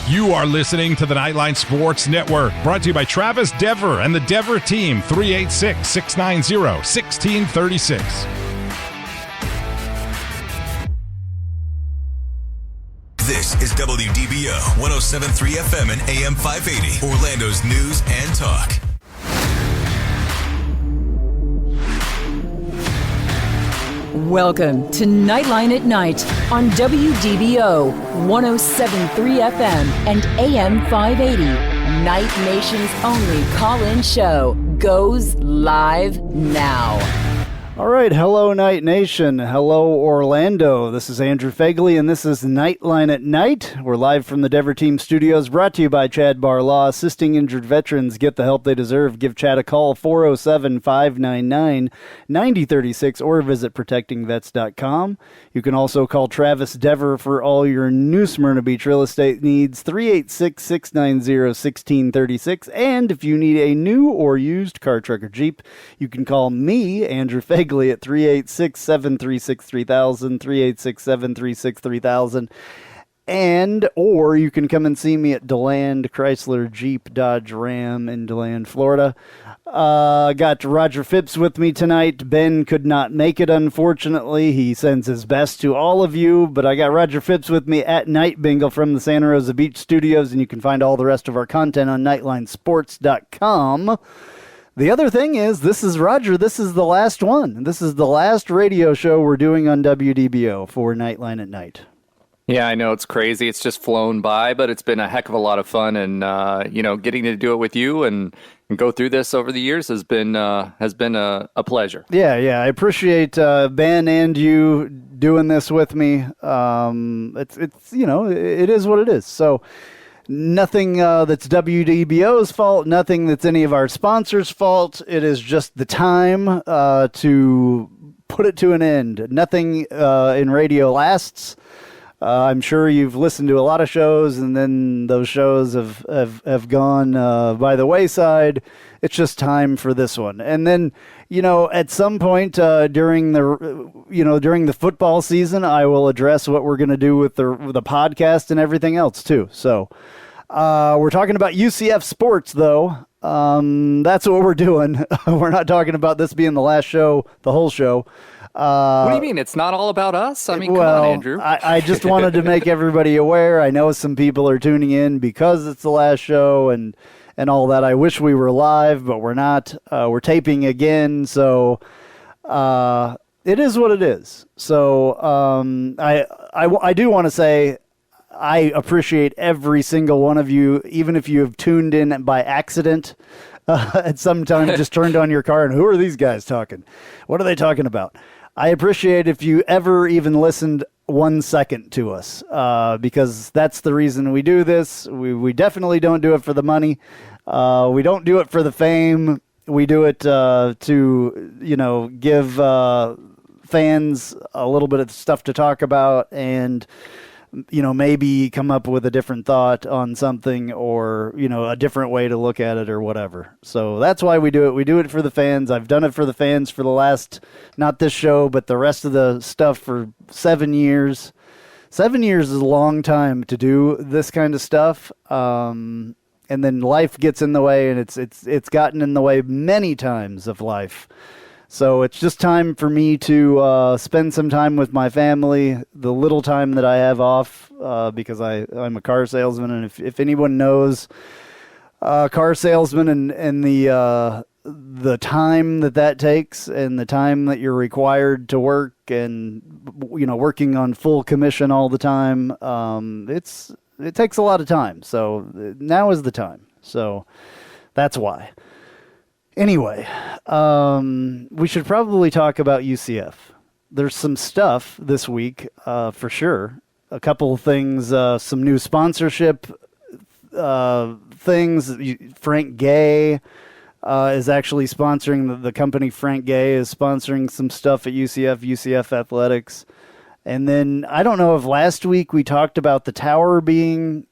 You are listening to the Knightline Sports Network, brought to you by Travis Dever and the Dever team, 386-690-1636. This is WDBO 107.3 FM and AM 580, Orlando's news and talk. Welcome to Knightline at Night on WDBO 107.3 FM and AM 580. Night Nation's only call-in show goes live now. All right, hello Night Nation, hello Orlando. This is Andrew Phegley, and this is Knightline at Night. We're live from the Dever Team Studios, brought to you by Chad Barlaw, assisting injured veterans get the help they deserve. Give Chad a call, 407-599-9036, or visit protectingvets.com. You can also call Travis Dever for all your new Smyrna Beach real estate needs, 386-690-1636. And if you need a new or used car, truck, or Jeep, you can call me, Andrew Phegley, at 386-736-3000, 386-736-3000. And, or you can come and see me at DeLand Chrysler Jeep Dodge Ram in DeLand, Florida. Got Roger Phipps with me tonight. Ben could not make it, unfortunately. He sends his best to all of you, but I got Roger Phipps with me at Night Bengal from the Santa Rosa Beach Studios, and you can find all the rest of our content on NightlineSports.com. The other thing is, this is Roger. This is the last one. This is the last radio show we're doing on WDBO for Knightline at Night. Yeah, I know it's crazy. It's just flown by, but it's been a heck of a lot of fun. And, getting to do it with you and go through this over the years has been a pleasure. Yeah. I appreciate Ben and you doing this with me. It is what it is. So nothing that's WDBO's fault, nothing that's any of our sponsors' fault. It is just the time to put it to an end. Nothing in radio lasts. I'm sure you've listened to a lot of shows, and then those shows have gone by the wayside. It's just time for this one. And then, at some point during the football season, I will address what we're going to do with the podcast and everything else too. So we're talking about UCF sports, though. That's what we're doing. We're not talking about this being the last show, the whole show. What do you mean? It's not all about us? I mean, come on, Andrew. I just wanted to make everybody aware. I know some people are tuning in because it's the last show and all that. I wish we were live, but we're not. We're taping again, so it is what it is. So I do want to say I appreciate every single one of you, even if you have tuned in by accident at some time, just turned on your car and who are these guys talking? What are they talking about? I appreciate if you ever even listened 1 second to us, because that's the reason we do this. We definitely don't do it for the money. We don't do it for the fame. We do it to, give fans a little bit of stuff to talk about and, maybe come up with a different thought on something or, a different way to look at it or whatever. So that's why we do it. We do it for the fans. I've done it for the fans for the last, not this show, but the rest of the stuff for 7 years. 7 years is a long time to do this kind of stuff. And then life gets in the way, and it's gotten in the way many times of life. So it's just time for me to spend some time with my family, the little time that I have off, because I'm a car salesman. And if anyone knows car salesman and the time that takes and the time that you're required to work and, working on full commission all the time, it takes a lot of time. So now is the time. So that's why. Anyway, we should probably talk about UCF. There's some stuff this week, for sure. A couple of things, some new sponsorship things. Frank Gay is actually sponsoring, the company Frank Gay is sponsoring some stuff at UCF Athletics. And then I don't know if last week we talked about the tower being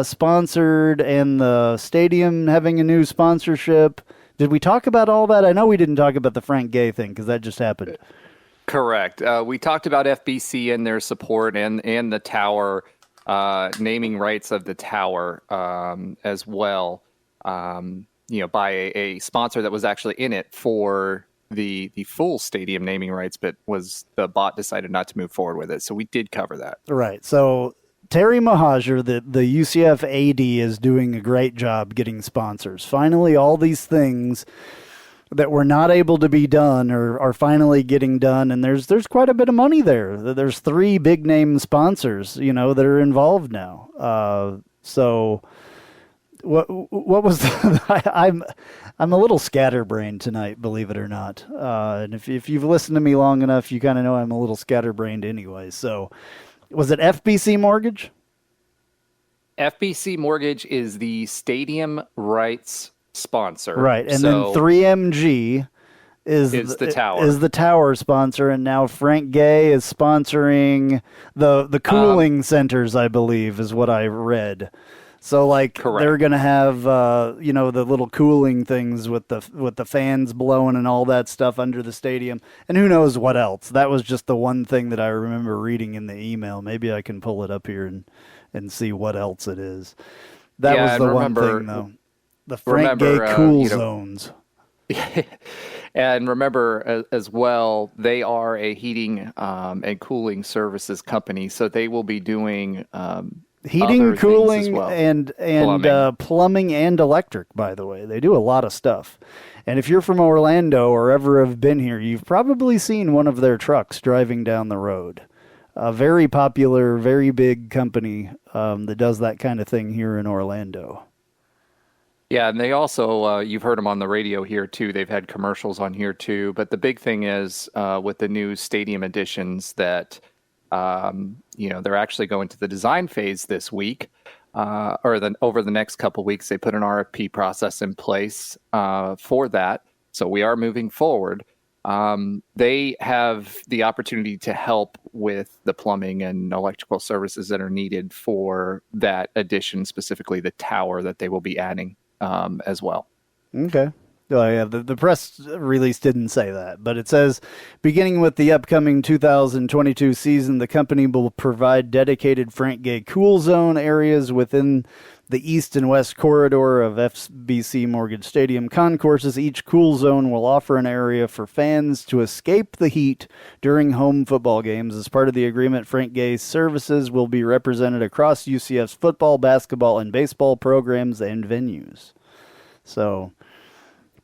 sponsored and the stadium having a new sponsorship. Did we talk about all that? I know we didn't talk about the Frank Gay thing because that just happened. Correct. We talked about FBC and their support and the tower. naming rights of the tower as well, by a sponsor that was actually in it for the full stadium naming rights, but the bot decided not to move forward with it. So we did cover that. Right. So Terry Mahajer, the UCF AD, is doing a great job getting sponsors. Finally, all these things that were not able to be done are finally getting done, and there's quite a bit of money there. There's 3 big name sponsors, that are involved now. So what was I'm a little scatterbrained tonight, believe it or not. And if you've listened to me long enough, you kind of know I'm a little scatterbrained anyway. So was it FBC Mortgage? FBC Mortgage is the stadium rights sponsor. Right. And then 3MG is the tower. Is the tower sponsor, and now Frank Gay is sponsoring the cooling centers, I believe, is what I read. So correct. They're going to have the little cooling things with the fans blowing and all that stuff under the stadium, and who knows what else. That was just the one thing that I remember reading in the email. Maybe I can pull it up here and see what else it is. That was the one thing, though. The Frank Gay cool zones. And remember as well, they are a heating and cooling services company, so they will be doing heating, cooling, well. and plumbing and electric, by the way. They do a lot of stuff. And if you're from Orlando or ever have been here, you've probably seen one of their trucks driving down the road. A very popular, very big company that does that kind of thing here in Orlando. Yeah, and they also, you've heard them on the radio here too. They've had commercials on here too. But the big thing is with the new stadium additions that, they're actually going to the design phase this week, over the next couple weeks. They put an RFP process in place for that. So we are moving forward. They have the opportunity to help with the plumbing and electrical services that are needed for that addition, specifically the tower that they will be adding as well. Okay. Oh, yeah, the press release didn't say that, but it says, beginning with the upcoming 2022 season, the company will provide dedicated Frank Gay cool zone areas within the east and west corridor of FBC Mortgage Stadium concourses. Each cool zone will offer an area for fans to escape the heat during home football games. As part of the agreement, Frank Gay's services will be represented across UCF's football, basketball, and baseball programs and venues. So,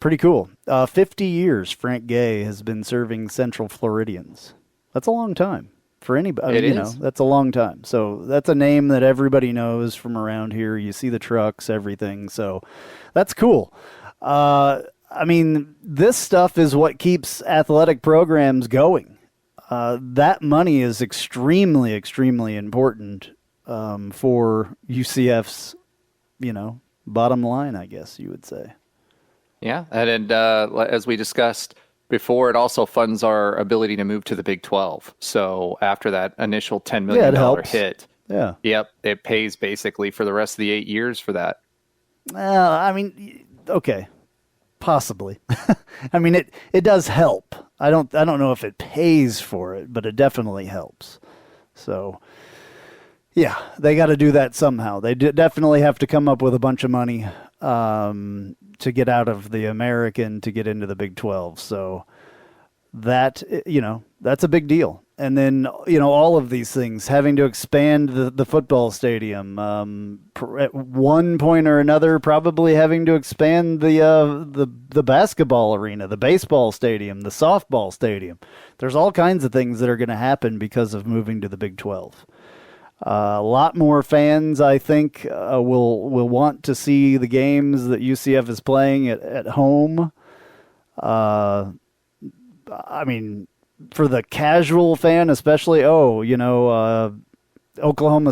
pretty cool. 50 years Frank Gay has been serving Central Floridians. That's a long time for anybody. That's a long time. So that's a name that everybody knows from around here. You see the trucks, everything. So that's cool. This stuff is what keeps athletic programs going. That money is extremely, extremely important for UCF's, bottom line, I guess you would say. Yeah, and as we discussed before, it also funds our ability to move to the Big 12. So after that initial $10 million hit, it pays basically for the rest of the 8 years for that. Okay, possibly. It does help. I don't know if it pays for it, but it definitely helps. So, yeah, they got to do that somehow. They definitely have to come up with a bunch of money to get out of the American to get into the Big 12. So that, that's a big deal. And then, all of these things, having to expand the football stadium, at one point or another, probably having to expand the basketball arena, the baseball stadium, the softball stadium. There's all kinds of things that are going to happen because of moving to the Big 12. A lot more fans, I think, will want to see the games that UCF is playing at home. For the casual fan, especially, Oklahoma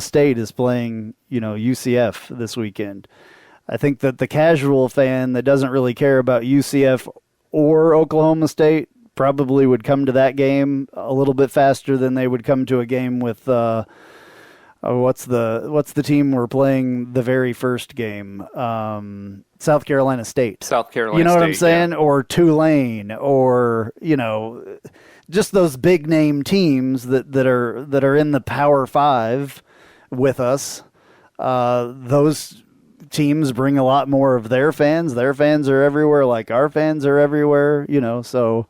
State is playing, UCF this weekend. I think that the casual fan that doesn't really care about UCF or Oklahoma State probably would come to that game a little bit faster than they would come to a game with what's the team we're playing the very first game? South Carolina State. South Carolina State. You know what I'm saying? Yeah. Or Tulane, or just those big name teams that are in the Power Five, with us. Those teams bring a lot more of their fans. Their fans are everywhere, like our fans are everywhere, so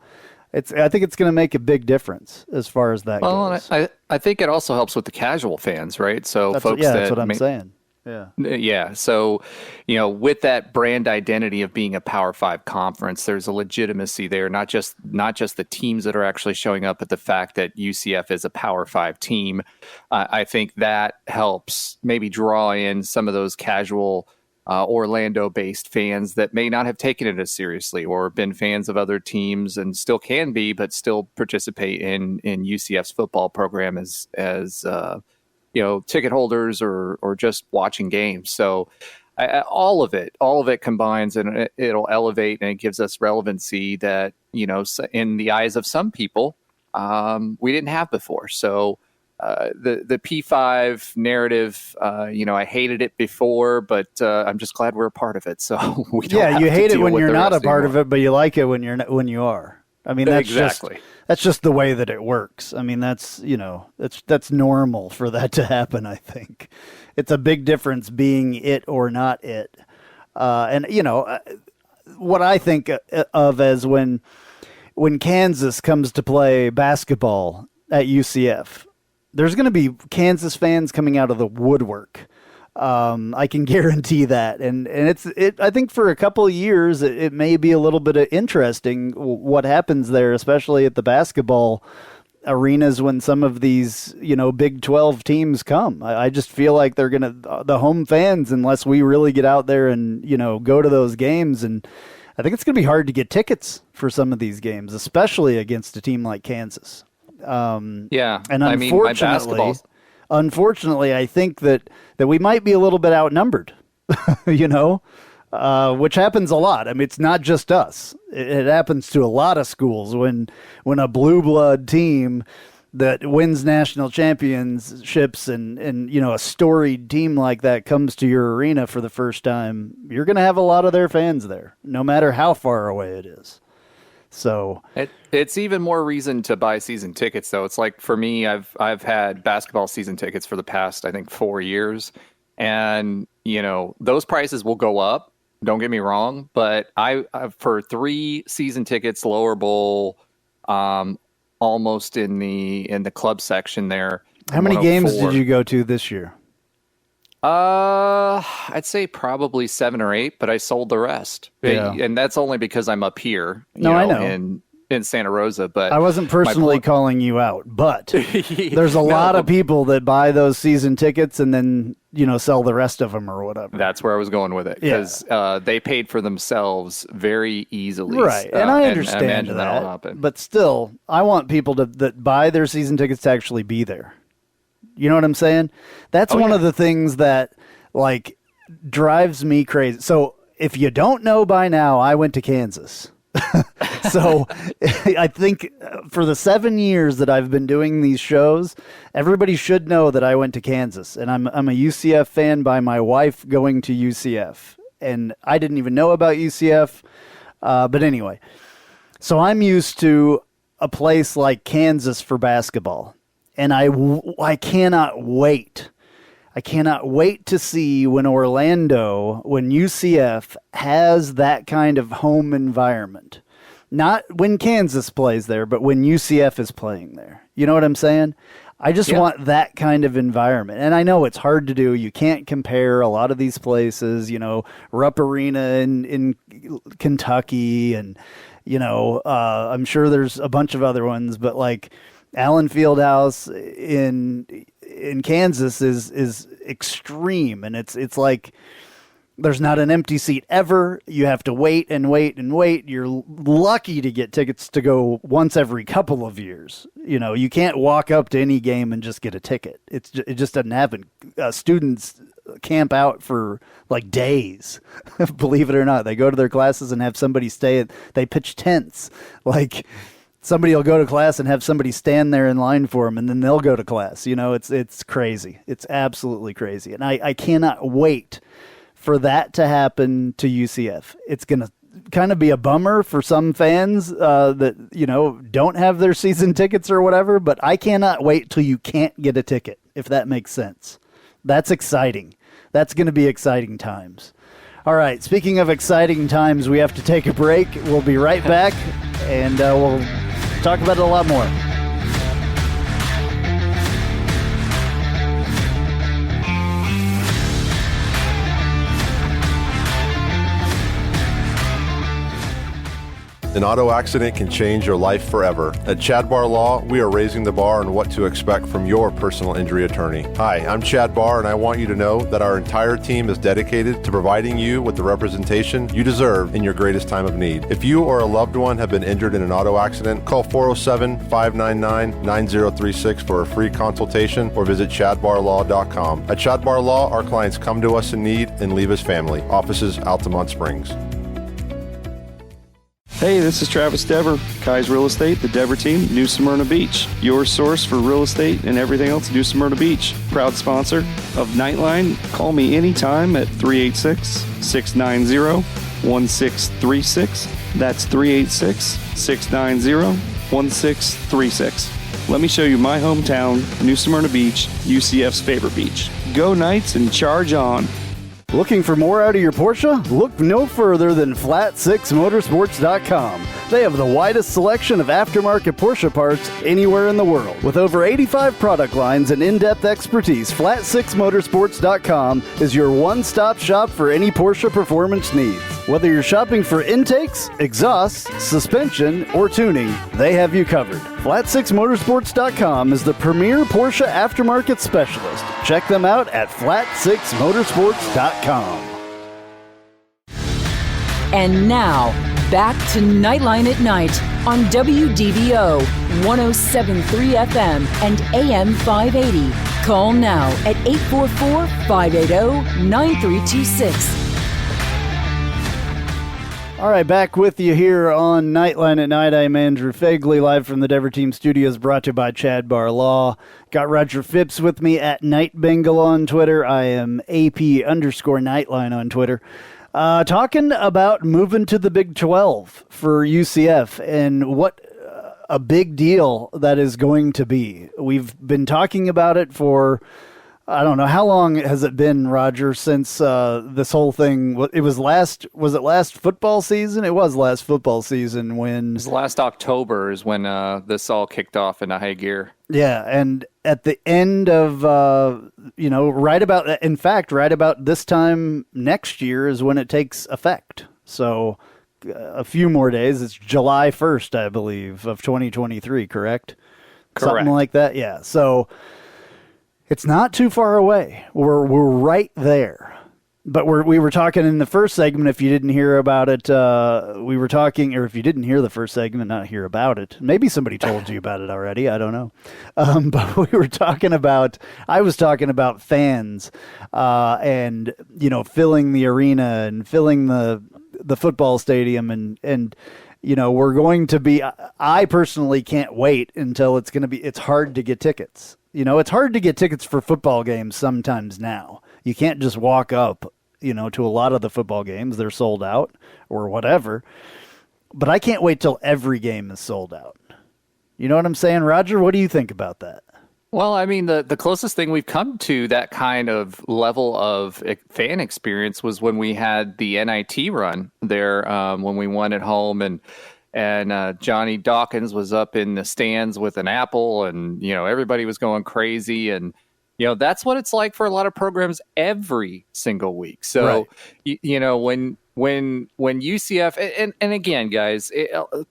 I think it's going to make a big difference as far as that goes. I think it also helps with the casual fans, right? So That's what I'm saying. Yeah. Yeah. So, with that brand identity of being a Power 5 conference, there's a legitimacy there, not just the teams that are actually showing up, but the fact that UCF is a Power 5 team. I think that helps maybe draw in some of those casual Orlando-based fans that may not have taken it as seriously or been fans of other teams and still can be, but still participate in UCF's football program as ticket holders or just watching games. So all of it combines, and it'll elevate, and it gives us relevancy that, in the eyes of some people, we didn't have before. So the P5 narrative, I hated it before, but I'm just glad we're a part of it. So we don't have you to hate it deal when with you're the not a rest part anymore. of it, but you like it when you are. I mean, that's Exactly. That's just the way that it works. I mean, that's normal for that to happen, I think. It's a big difference being it or not it. What I think of as when Kansas comes to play basketball at UCF, there's going to be Kansas fans coming out of the woodwork. I can guarantee that. And I think for a couple of years, it may be a little bit interesting what happens there, especially at the basketball arenas when some of these, Big 12 teams come. I just feel like they're going to, the home fans, unless we really get out there and, go to those games. And I think it's going to be hard to get tickets for some of these games, especially against a team like Kansas. And unfortunately, I think that we might be a little bit outnumbered, which happens a lot. I mean, it's not just us. It happens to a lot of schools when a blue blood team that wins national championships and a storied team like that comes to your arena for the first time, you're going to have a lot of their fans there, no matter how far away it is. So it's even more reason to buy season tickets, though. It's like, for me, I've had basketball season tickets for the past, I think, 4 years, and those prices will go up. Don't get me wrong, but I for 3 season tickets, lower bowl, almost in the club section there. How many games did you go to this year? I'd say probably 7 or 8, but I sold the rest. Yeah. And that's only because I'm up here, I know. in Santa Rosa. But I wasn't personally calling you out, but there's a lot of people that buy those season tickets and then, sell the rest of them or whatever. That's where I was going with it, because they paid for themselves very easily. Right, and I understand and I imagine that, that'll happen. but still, I want people that buy their season tickets to actually be there. You know what I'm saying? That's one of the things that, drives me crazy. So if you don't know by now, I went to Kansas. So I think for the 7 years that I've been doing these shows, everybody should know that I went to Kansas. And I'm a UCF fan by my wife going to UCF. And I didn't even know about UCF. But anyway, so I'm used to a place like Kansas for basketball. And I cannot wait. I cannot wait to see when UCF has that kind of home environment. Not when Kansas plays there, but when UCF is playing there. You know what I'm saying? I just want that kind of environment. And I know it's hard to do. You can't compare a lot of these places, Rupp Arena in Kentucky, and, I'm sure there's a bunch of other ones, but Allen Fieldhouse in Kansas is extreme, and it's like there's not an empty seat ever. You have to wait and wait and wait. You're lucky to get tickets to go once every couple of years. You can't walk up to any game and just get a ticket. It just doesn't happen. Students camp out for days. Believe it or not, they go to their classes and have somebody stay. They pitch tents. Somebody will go to class and have somebody stand there in line for them, and then they'll go to class. It's crazy. It's absolutely crazy. And I cannot wait for that to happen to UCF. It's going to kind of be a bummer for some fans that, don't have their season tickets or whatever, but I cannot wait till you can't get a ticket, if that makes sense. That's exciting. That's going to be exciting times. All right, speaking of exciting times, we have to take a break. We'll be right back, and we'll talk about it a lot more. An auto accident can change your life forever. At Chad Barr Law, we are raising the bar on what to expect from your personal injury attorney. Hi, I'm Chad Barr, and I want you to know that our entire team is dedicated to providing you with the representation you deserve in your greatest time of need. If you or a loved one have been injured in an auto accident, call 407-599-9036 for a free consultation or visit chadbarlaw.com. At Chad Barr Law, our clients come to us in need and leave as family. Offices, Altamont Springs. Hey, this is Travis Dever, Kai's Real Estate, the Dever team, New Smyrna Beach. Your source for real estate and everything else, New Smyrna Beach. Proud sponsor of Knightline. Call me anytime at 386-690-1636. That's 386-690-1636. Let me show you my hometown, New Smyrna Beach, UCF's favorite beach. Go Knights and charge on. Looking for more out of your Porsche? Look no further than Flat6Motorsports.com. They have the widest selection of aftermarket Porsche parts anywhere in the world. With over 85 product lines and in-depth expertise, Flat6Motorsports.com is your one-stop shop for any Porsche performance needs. Whether you're shopping for intakes, exhausts, suspension, or tuning, they have you covered. Flat6Motorsports.com is the premier Porsche aftermarket specialist. Check them out at Flat6Motorsports.com. And now, back to Nightline at Night on WDBO 107.3 FM and AM 580. Call now at 844-580-9326. All right, back with you here on Nightline at Night. I'm Andrew Phegley, live from the Dever Team Studios, brought to you by Chad Barr Law. Got Roger Phipps with me at Night Bengal on Twitter. I am AP_Nightline on Twitter. Talking about moving to the Big 12 for UCF and what a big deal that is going to be. We've been talking about it for, I don't know, how long has it been, Roger, since this whole thing, was it last football season? It was last football season when... It was last October is when this all kicked off in a high gear. Yeah, and at the end of, right about this time next year is when it takes effect. So a few more days. It's July 1st, I believe, of 2023, correct? Something like that, yeah. So... it's not too far away. We're right there. But we were talking in the first segment, if you didn't hear about it, we were talking, or if you didn't hear the first segment, not hear about it. Maybe somebody told you about it already. I don't know. But we were talking about, I was talking about fans and, filling the arena and filling the football stadium and we're going to be, I personally can't wait until it's hard to get tickets. It's hard to get tickets for football games sometimes now. You can't just walk up, to a lot of the football games. They're sold out or whatever. But I can't wait till every game is sold out. You know what I'm saying, Roger? What do you think about that? Well, I mean, the closest thing we've come to that kind of level of fan experience was when we had the NIT run there, when we won at home and Johnny Dawkins was up in the stands with an apple and, everybody was going crazy. And, that's what it's like for a lot of programs every single week. So, right. When UCF, and again, guys,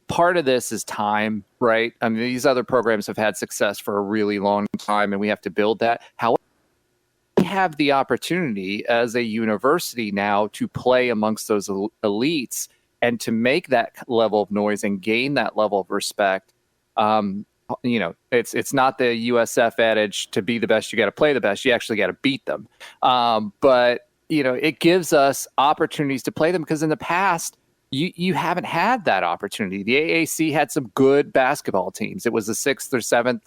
part of this is time, right? I mean, these other programs have had success for a really long time and we have to build that. However, we have the opportunity as a university now to play amongst those elites and to make that level of noise and gain that level of respect. It's not the USF adage, to be the best, you got to play the best. You actually got to beat them. But it gives us opportunities to play them because in the past, you haven't had that opportunity. The AAC had some good basketball teams. It was the 6th or 7th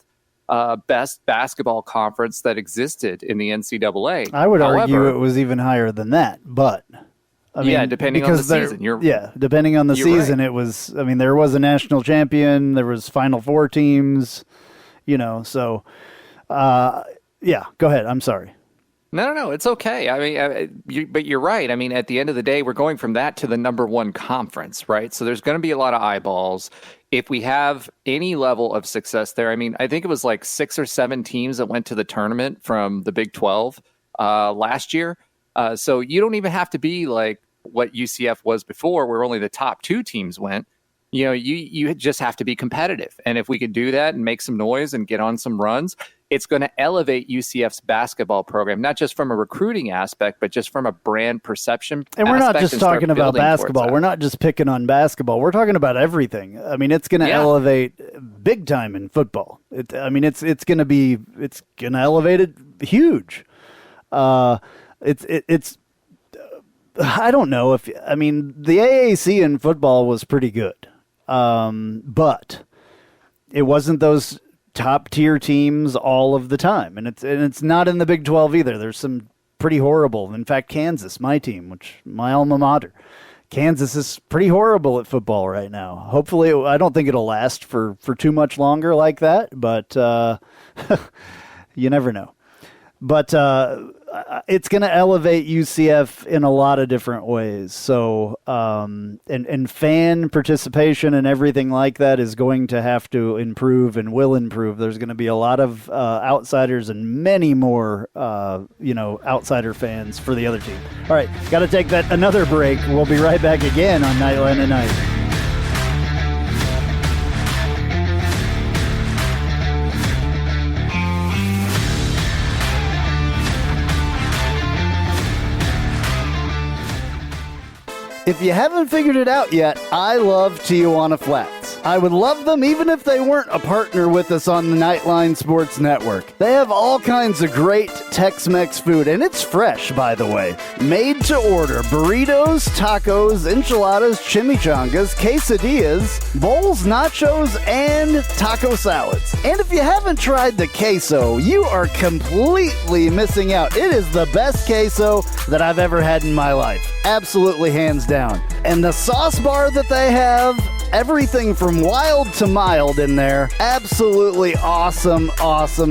best basketball conference that existed in the NCAA. I would argue it was even higher than that, but... depending on the season. Depending on the season, right. It was, there was a national champion, there was Final Four teams, so, go ahead. I'm sorry. No, it's okay. I mean, but you're right. I mean, at the end of the day, we're going from that to the number one conference, right? So there's going to be a lot of eyeballs. If we have any level of success there, I mean, I think it was like 6 or 7 teams that went to the tournament from the Big 12 last year. So you don't even have to be like what UCF was before, where only the top 2 teams went. You know, you just have to be competitive. And if we could do that and make some noise and get on some runs, it's going to elevate UCF's basketball program, not just from a recruiting aspect, but just from a brand perception. And we're not just talking about basketball. We're not just picking on basketball. We're talking about everything. I mean, it's going to elevate big time in football. It's going to elevate it huge. It's I don't know the AAC in football was pretty good. But it wasn't those top tier teams all of the time. And it's not in the Big 12 either. There's some pretty horrible. In fact, Kansas, my team, my alma mater, Kansas is pretty horrible at football right now. Hopefully, I don't think it'll last for too much longer like that, but you never know. But it's going to elevate UCF in a lot of different ways. So, and fan participation and everything like that is going to have to improve and will improve. There's going to be a lot of outsiders and many more, outsider fans for the other team. All right, got to take another break. We'll be right back again on Knightline at Night. If you haven't figured it out yet, I love Tijuana Flats. I would love them even if they weren't a partner with us on the Knightline Sports Network. They have all kinds of great Tex-Mex food, and it's fresh, by the way. Made to order burritos, tacos, enchiladas, chimichangas, quesadillas, bowls, nachos, and taco salads. And if you haven't tried the queso, you are completely missing out. It is the best queso that I've ever had in my life. Absolutely hands down. And the sauce bar that they have, everything from wild to mild in there. Absolutely awesome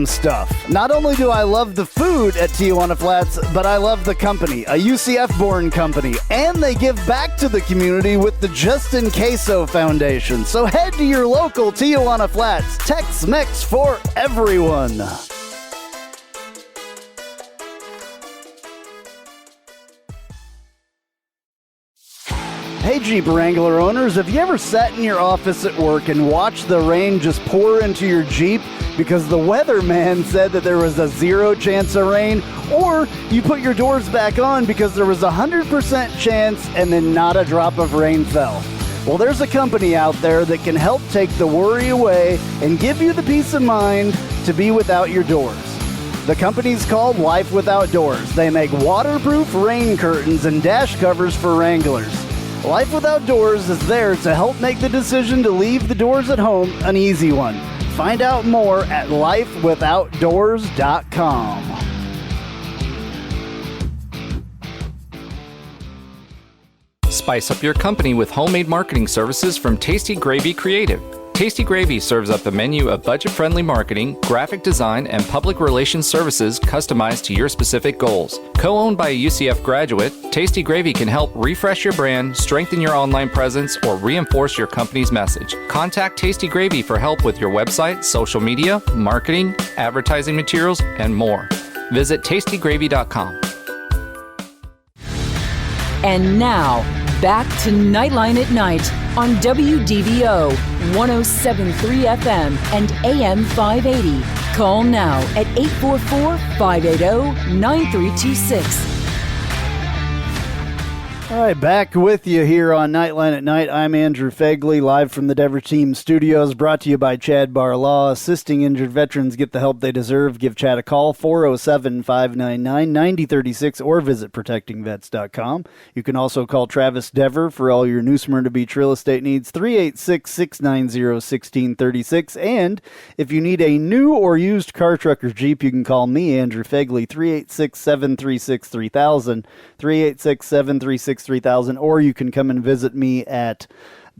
stuff. Not only do I love the food at Tijuana Flats, but I love the company, a UCF-born company. And they give back to the community with the Justin Queso Foundation. So head to your local Tijuana Flats. Tex-Mex for everyone. Hey Jeep Wrangler owners, have you ever sat in your office at work and watched the rain just pour into your Jeep because the weatherman said that there was a 0 chance of rain? Or you put your doors back on because there was a 100% chance and then not a drop of rain fell? Well, there's a company out there that can help take the worry away and give you the peace of mind to be without your doors. The company's called Life Without Doors. They make waterproof rain curtains and dash covers for Wranglers. Life Without Doors is there to help make the decision to leave the doors at home an easy one. Find out more at lifewithoutdoors.com. Spice up your company with homemade marketing services from Tasty Gravy Creative. Tasty Gravy serves up a menu of budget-friendly marketing, graphic design, and public relations services customized to your specific goals. Co-owned by a UCF graduate, Tasty Gravy can help refresh your brand, strengthen your online presence, or reinforce your company's message. Contact Tasty Gravy for help with your website, social media, marketing, advertising materials, and more. Visit tastygravy.com. And now, back to Knightline at Night on WDBO 107.3 FM and AM 580. Call now at 844-580-9326. All right, back with you here on Knightline at Night. I'm Andrew Phegley, live from the Dever Team Studios, brought to you by Chad Barr Law, assisting injured veterans get the help they deserve. Give Chad a call, 407-599-9036, or visit protectingvets.com. You can also call Travis Dever for all your New Smyrna Beach real estate needs, 386-690-1636. And if you need a new or used car, truck, or Jeep, you can call me, Andrew Phegley, 386-736-3000, 386-736-3000, or you can come and visit me at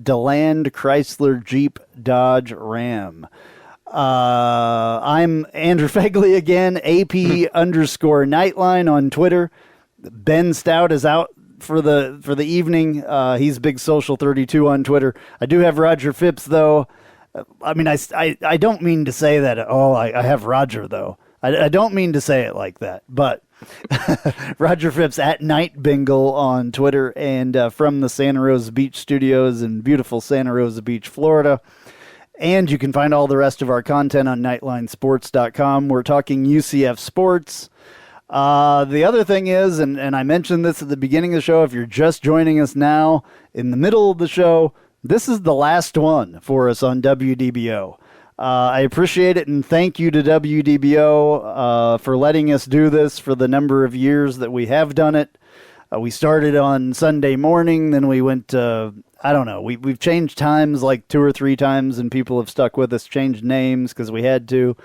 DeLand Chrysler Jeep Dodge Ram. I'm Andrew Phegley again, AP_Knightline on Twitter. Ben Stout is out for the evening. He's Big Social 32 on Twitter. I do have Roger Phipps, though. I mean, I don't mean to say that, I have Roger, though. I don't mean to say it like that, but Roger Phipps at Night Bengal on Twitter, and from the Santa Rosa Beach studios in beautiful Santa Rosa Beach, Florida. And you can find all the rest of our content on NightlineSports.com. We're talking UCF sports. The other thing is, and I mentioned this at the beginning of the show, if you're just joining us now in the middle of the show, this is the last one for us on WDBO. I appreciate it, and thank you to WDBO for letting us do this for the number of years that we have done it. We started on Sunday morning, then we went to, I don't know, we've changed times like 2 or 3 times, and people have stuck with us, changed names because we had to,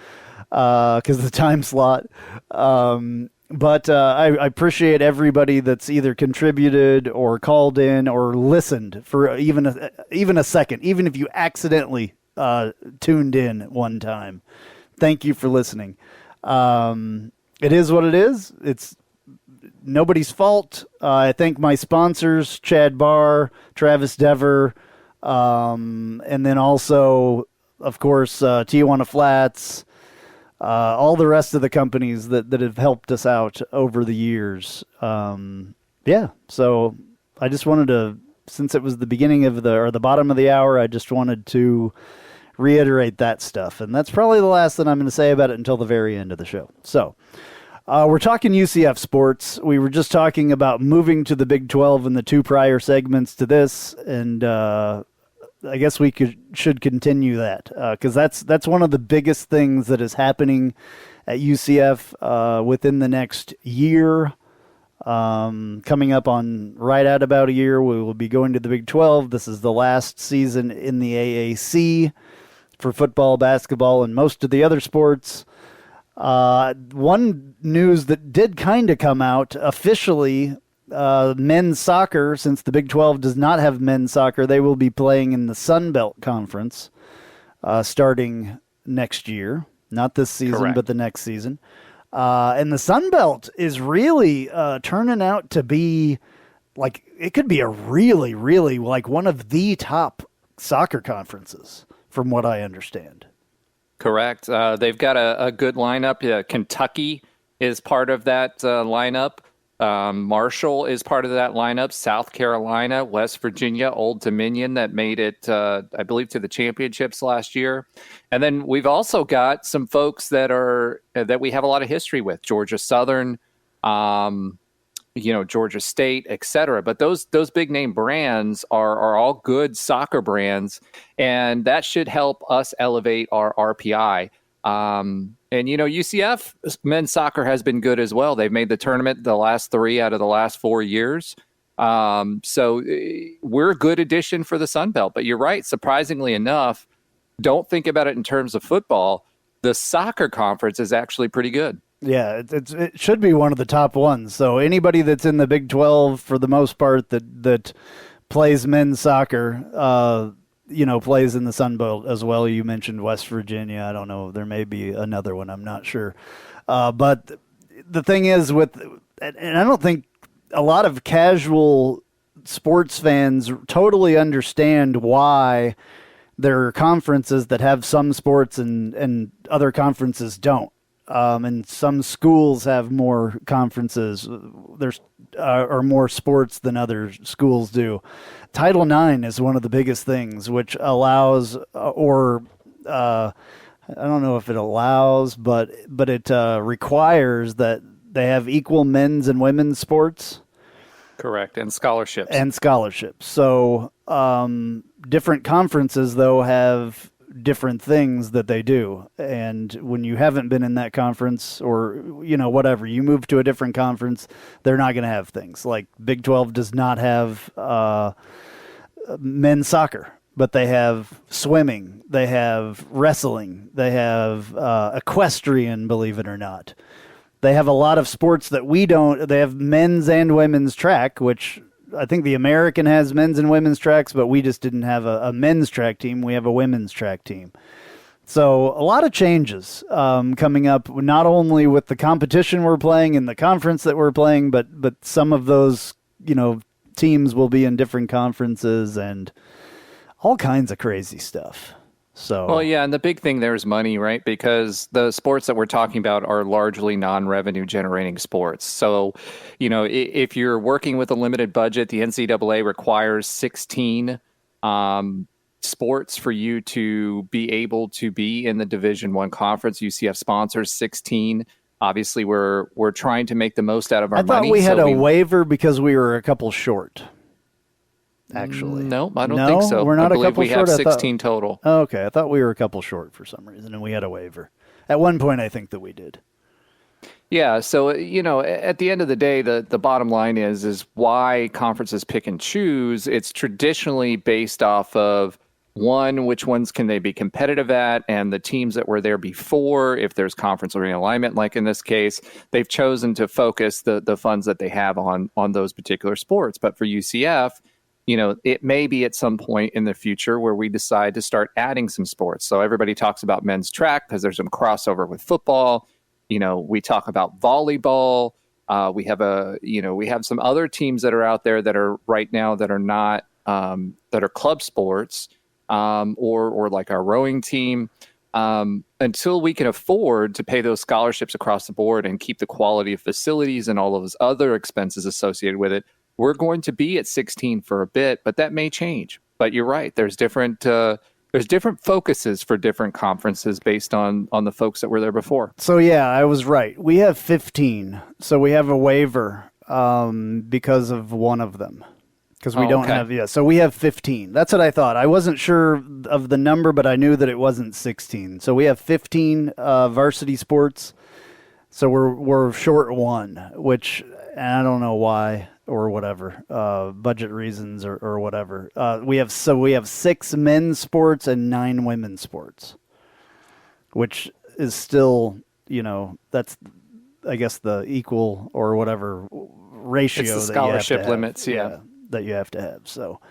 because of the time slot. But I appreciate everybody that's either contributed or called in or listened for even a second, even if you accidentally tuned in one time. Thank you for listening. It is what it is. It's nobody's fault. I thank my sponsors, Chad Barr, Travis Dever, and then also, of course, Tijuana Flats, all the rest of the companies that have helped us out over the years. So I just wanted to, since it was the beginning of the bottom of the hour, I just wanted to reiterate that stuff. And that's probably the last that I'm going to say about it until the very end of the show. So we're talking UCF sports. We were just talking about moving to the Big 12 in the 2 prior segments to this, and I guess we should continue that because that's one of the biggest things that is happening at UCF within the next year. Coming up on right at about a year, we will be going to the Big 12. This is the last season in the AAC for football, basketball, and most of the other sports. One news that did kind of come out officially, men's soccer, since the Big 12 does not have men's soccer, they will be playing in the Sun Belt Conference starting next year. Not this season, Correct. But the next season. And the Sun Belt is really turning out to be like, it could be a really, really like one of the top soccer conferences, from what I understand. Correct. They've got a good lineup. Kentucky is part of that lineup. Marshall is part of that lineup. South Carolina, West Virginia, Old Dominion that made it, I believe, to the championships last year. And then we've also got some folks that we have a lot of history with: Georgia Southern, Georgia State, et cetera. But those big name brands are all good soccer brands, and that should help us elevate our RPI. And, UCF men's soccer has been good as well. They've made the tournament the last 3 out of the last 4 years. So we're a good addition for the Sun Belt. But you're right, surprisingly enough, don't think about it in terms of football. The soccer conference is actually pretty good. Yeah, it should be one of the top ones. So anybody that's in the Big 12, for the most part, that plays men's soccer, plays in the Sun Belt as well. You mentioned West Virginia. I don't know. There may be another one. I'm not sure. But the thing is and I don't think a lot of casual sports fans totally understand why there are conferences that have some sports and other conferences don't. And some schools have more conferences. There's or more sports than other schools do. Title IX is one of the biggest things, which allows, I don't know if it allows, but it requires that they have equal men's and women's sports. Correct, and scholarships. So different conferences, though, have different things that they do. And when you haven't been in that conference or, whatever, you move to a different conference, they're not going to have things. Like Big 12 does not have men's soccer, but they have swimming, they have wrestling, they have equestrian, believe it or not. They have a lot of sports that we don't. They have men's and women's track, which I think the American has men's and women's tracks, but we just didn't have a men's track team. We have a women's track team. So a lot of changes coming up, not only with the competition we're playing and the conference that we're playing, but some of those, teams will be in different conferences and all kinds of crazy stuff. So, well, yeah, and the big thing there is money, right? Because the sports that we're talking about are largely non-revenue generating sports. So, if you're working with a limited budget, the NCAA requires 16 sports for you to be able to be in the Division I conference. UCF sponsors 16. Obviously, we're trying to make the most out of our money. I thought we had a waiver because we were a couple short. Actually, no, I don't think so. We're not a couple short. We have 16 total. Okay, I thought we were a couple short for some reason, and we had a waiver. At one point, I think that we did. Yeah, so at the end of the day, the bottom line is why conferences pick and choose. It's traditionally based off of one, which ones can they be competitive at, and the teams that were there before. If there's conference realignment, like in this case, they've chosen to focus the funds that they have on those particular sports. But for UCF, it may be at some point in the future where we decide to start adding some sports. So everybody talks about men's track because there's some crossover with football. We talk about volleyball. We have some other teams that are out there that are right now that are not that are club sports or like our rowing team. Until we can afford to pay those scholarships across the board and keep the quality of facilities and all of those other expenses associated with it, we're going to be at 16 for a bit, but that may change. But you're right. There's different focuses for different conferences based on the folks that were there before. So, yeah, I was right. We have 15. So we have a waiver because of one of them. Because we don't have, so we have 15. That's what I thought. I wasn't sure of the number, but I knew that it wasn't 16. So we have 15 varsity sports. So we're short one, which I don't know why. Or whatever, budget reasons or whatever. We have 6 men's sports and 9 women's sports, which is still, that's, I guess, the equal or whatever ratio. It's the scholarship limits, that you have to have. So,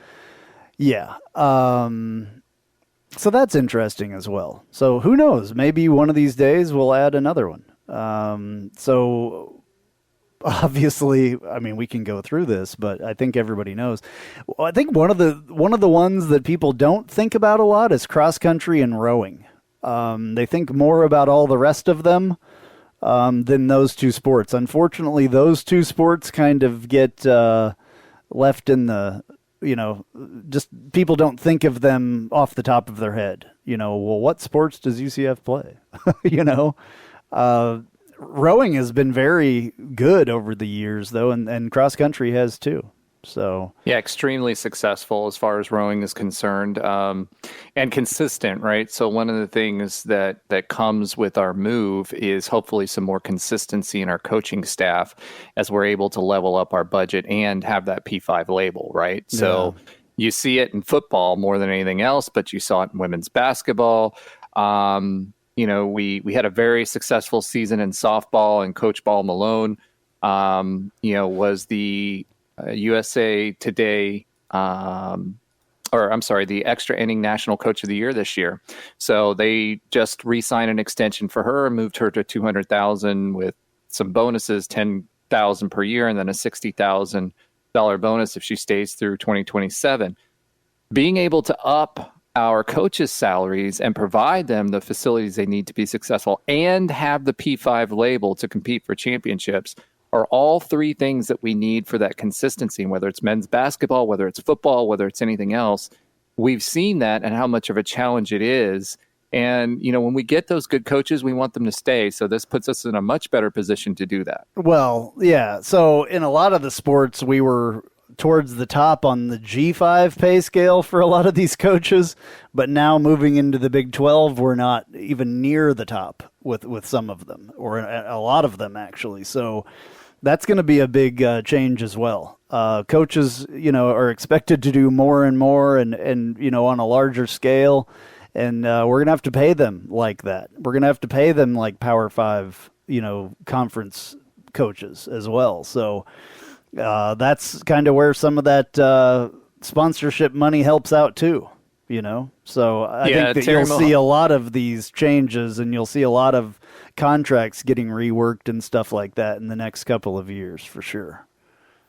yeah. So that's interesting as well. So who knows? Maybe one of these days we'll add another one. So. Obviously, I mean, we can go through this, but I think everybody knows. I think one of the ones that people don't think about a lot is cross country and rowing. They think more about all the rest of them than those two sports. Unfortunately, those two sports kind of get left in the, just people don't think of them off the top of their head. Well, what sports does UCF play? Rowing has been very good over the years, though, and cross country has too. So yeah, extremely successful as far as rowing is concerned, and consistent, right? So one of the things that comes with our move is hopefully some more consistency in our coaching staff as we're able to level up our budget and have that P5 label, right? Yeah. So you see it in football more than anything else, but you saw it in women's basketball. We had a very successful season in softball, and Coach Ball Malone, was the USA Today, the Extra Inning National Coach of the Year this year. So they just re-signed an extension for her and moved her to $200,000 with some bonuses, $10,000 per year, and then a $60,000 bonus if she stays through 2027. Being able to up our coaches' salaries and provide them the facilities they need to be successful and have the P5 label to compete for championships are all three things that we need for that consistency, whether it's men's basketball, whether it's football, whether it's anything else. We've seen that and how much of a challenge it is. And, when we get those good coaches, we want them to stay. So this puts us in a much better position to do that. Well, yeah. So in a lot of the sports, we were towards the top on the G5 pay scale for a lot of these coaches, but now moving into the Big 12, we're not even near the top with some of them, or a lot of them actually. So that's going to be a big change as well. Coaches, are expected to do more and more and on a larger scale, and we're going to have to pay them like that. We're going to have to pay them like Power 5, conference coaches as well. So that's kind of where some of that sponsorship money helps out too. So I Yeah, think that Terry you'll see a lot of these changes, and you'll see a lot of contracts getting reworked and stuff like that in the next couple of years for sure.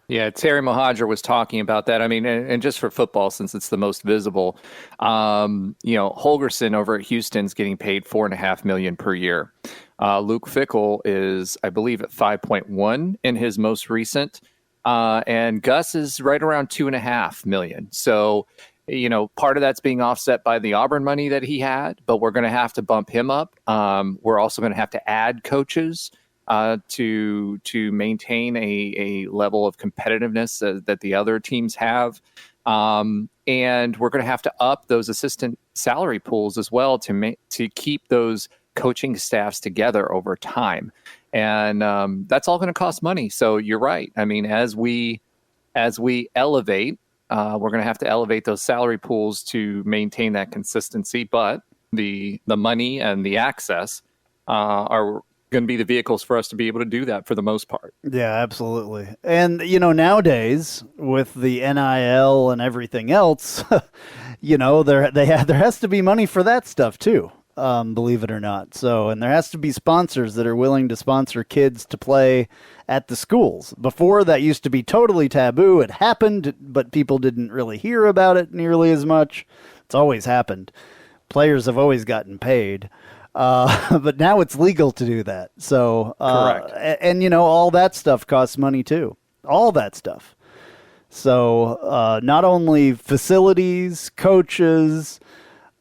Yeah, Terry Mohajir was talking about that. I mean, and just for football, since it's the most visible, Holgerson over at Houston's getting paid $4.5 million per year. Luke Fickell is, I believe, at 5.1 in his most recent, and Gus is right around $2.5 million. So, part of that's being offset by the Auburn money that he had, but we're going to have to bump him up. We're also going to have to add coaches to maintain a level of competitiveness that the other teams have. And we're going to have to up those assistant salary pools as well to keep those coaching staffs together over time. And that's all going to cost money. So you're right. I mean, as we elevate, we're going to have to elevate those salary pools to maintain that consistency. But the money and the access are going to be the vehicles for us to be able to do that for the most part. Yeah, absolutely. And, nowadays with the NIL and everything else, there has to be money for that stuff too. Believe it or not. So, and there has to be sponsors that are willing to sponsor kids to play at the schools. Before, that used to be totally taboo. It happened, but people didn't really hear about it nearly as much. It's always happened. Players have always gotten paid. But now it's legal to do that. So, correct. And all that stuff costs money too. All that stuff. So, not only facilities, coaches,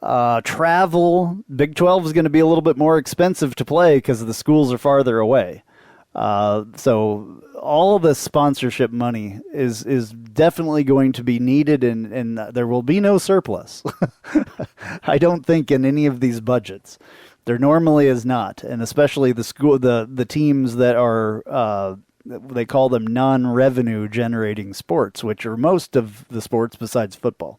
travel. Big 12 is going to be a little bit more expensive to play because the schools are farther away. So all of the sponsorship money is definitely going to be needed, and there will be no surplus. I don't think in any of these budgets. There normally is not, and especially the teams that are they call them non-revenue generating sports, which are most of the sports besides football.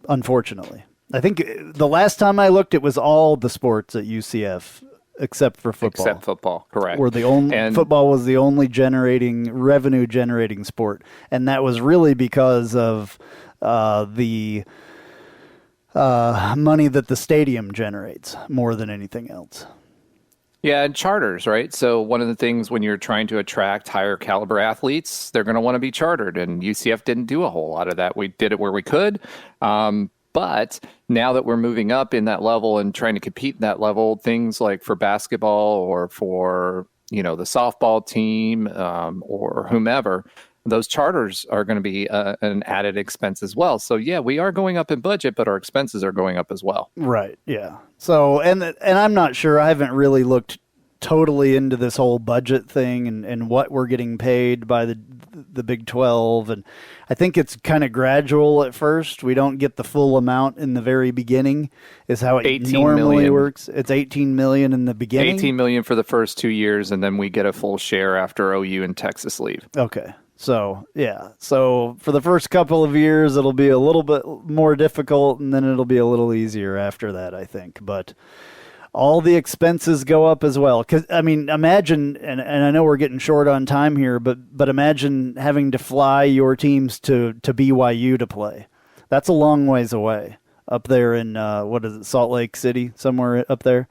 Unfortunately, I think the last time I looked, it was all the sports at UCF except for football. Except football, correct. Football was the only revenue generating sport, and that was really because of the money that the stadium generates more than anything else. Yeah, and charters, right? So one of the things when you're trying to attract higher caliber athletes, they're going to want to be chartered, and UCF didn't do a whole lot of that. We did it where we could, but now that we're moving up in that level and trying to compete in that level, things like for basketball or for the softball team or whomever, those charters are going to be an added expense as well. So yeah, we are going up in budget, but our expenses are going up as well. Right. Yeah. So, and I'm not sure, I haven't really looked totally into this whole budget thing and what we're getting paid by the Big 12. And I think it's kind of gradual at first. We don't get the full amount in the very beginning is how it normally works. It's $18 million in the beginning. $18 million for the first 2 years, and then we get a full share after OU and Texas leave. Okay. So, yeah. So for the first couple of years, it'll be a little bit more difficult, and then it'll be a little easier after that, I think. But all the expenses go up as well. Because, I mean, imagine, and I know we're getting short on time here, but imagine having to fly your teams to BYU to play. That's a long ways away up there in, Salt Lake City, somewhere up there.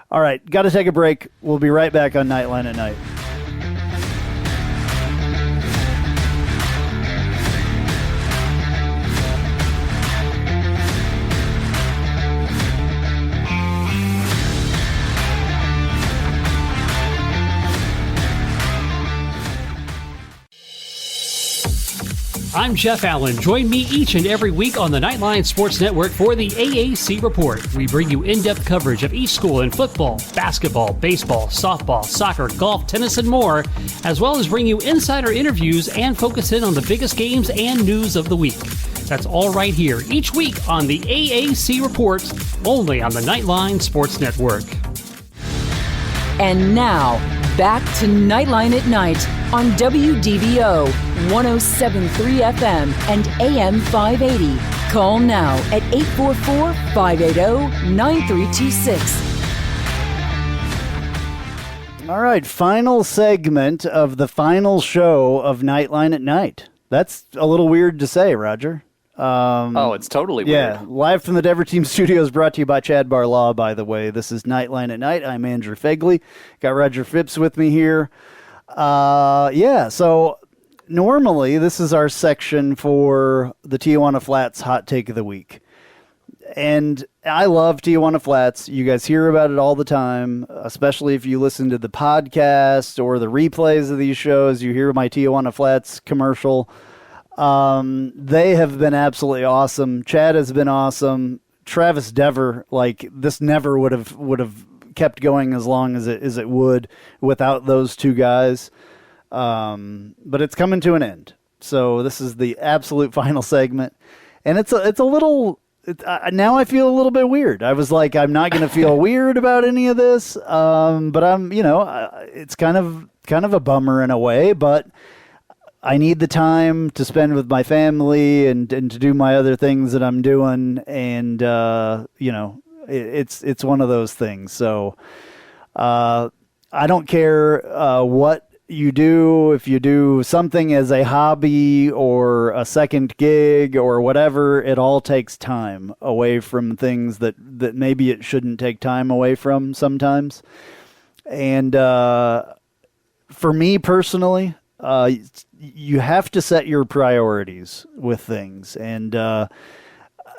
All right, got to take a break. We'll be right back on Knightline at Night. I'm Jeff Allen. Join me each and every week on the Knightline Sports Network for the AAC Report. We bring you in-depth coverage of each school in football, basketball, baseball, softball, soccer, golf, tennis, and more, as well as bring you insider interviews and focus in on the biggest games and news of the week. That's all right here each week on the AAC Report, only on the Knightline Sports Network. And now, back to Knightline at Night on WDBO 107.3 FM and AM 580. Call now at 844-580-9326. All right, final segment of the final show of Knightline at Night. That's a little weird to say, Roger. It's totally weird. Yeah, live from the Dever Team Studios, brought to you by Chad Barlaw, by the way. This is Knightline at Night. I'm Andrew Phegley. Got Roger Phipps with me here. So normally this is our section for the Tijuana Flats Hot Take of the Week. And I love Tijuana Flats. You guys hear about it all the time, especially if you listen to the podcast or the replays of these shows. You hear my Tijuana Flats commercial. They have been absolutely awesome. Chad has been awesome. Travis Dever, this never would have kept going as long as it would without those two guys. But it's coming to an end. So this is the absolute final segment, and it's a little. Now I feel a little bit weird. I was like, I'm not going to feel weird about any of this, but I'm, it's kind of a bummer in a way, but I need the time to spend with my family and to do my other things that I'm doing, and it's one of those things. So I don't care what you do, if you do something as a hobby or a second gig or whatever, it all takes time away from things that maybe it shouldn't take time away from sometimes. And for me personally, you have to set your priorities with things. And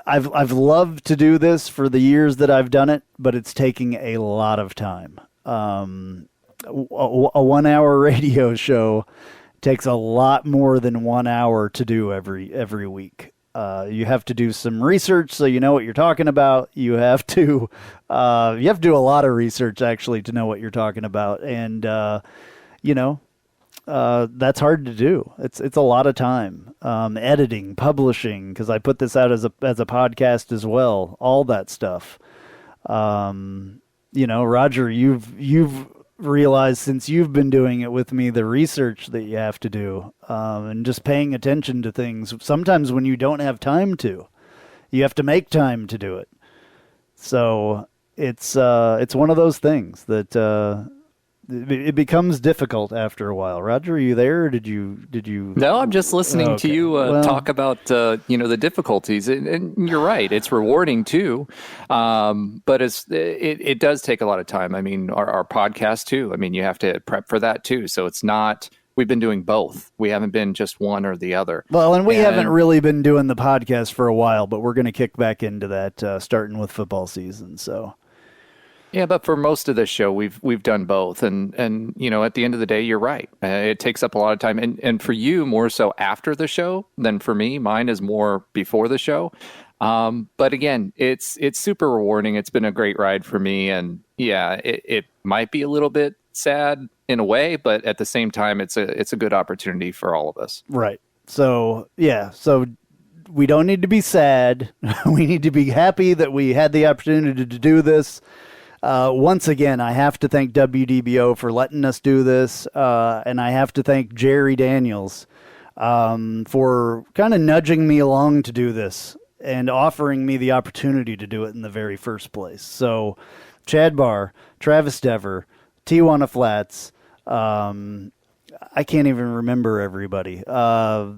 I've loved to do this for the years that I've done it, but it's taking a lot of time. A 1 hour radio show takes a lot more than 1 hour to do every week. You have to do some research so you know what you're talking about. You have to do a lot of research actually to know what you're talking about, and that's hard to do. It's a lot of time. Editing, publishing, because I put this out as a podcast as well. All that stuff. Roger, you've realized since you've been doing it with me, the research that you have to do, and just paying attention to things. Sometimes when you don't have time to, you have to make time to do it. So it's one of those things that it becomes difficult after a while. Roger, are you there? Or did you? No, I'm just listening to you talk about the difficulties, and you're right. It's rewarding too, but it does take a lot of time. I mean, our podcast too. I mean, you have to prep for that too. So it's not. We've been doing both. We haven't been just one or the other. Well, and we haven't really been doing the podcast for a while, but we're going to kick back into that starting with football season. So. Yeah, but for most of this show, we've done both, and at the end of the day, you're right. It takes up a lot of time, and for you more so after the show than for me. Mine is more before the show. But again, it's super rewarding. It's been a great ride for me, and yeah, it might be a little bit sad in a way, but at the same time, it's a good opportunity for all of us. Right. So yeah. So we don't need to be sad. We need to be happy that we had the opportunity to do this. Once again, I have to thank WDBO for letting us do this, and I have to thank Jerry Daniels for kind of nudging me along to do this and offering me the opportunity to do it in the very first place. So, Chad Barr, Travis Dever, Tijuana Flats, I can't even remember everybody. Yeah,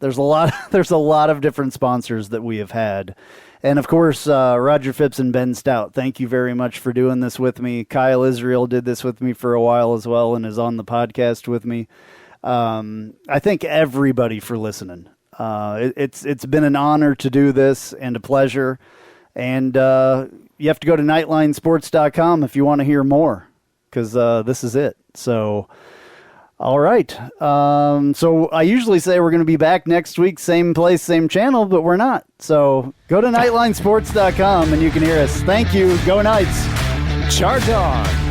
there's a lot of different sponsors that we have had. And, of course, Roger Phipps and Ben Stout, thank you very much for doing this with me. Kyle Israel did this with me for a while as well and is on the podcast with me. I thank everybody for listening. It's been an honor to do this and a pleasure. And you have to go to KnightlineSports.com if you want to hear more, because this is it. So... All right. So I usually say we're going to be back next week, same place, same channel, but we're not. So go to KnightlineSports.com and you can hear us. Thank you. Go Knights. Charge on.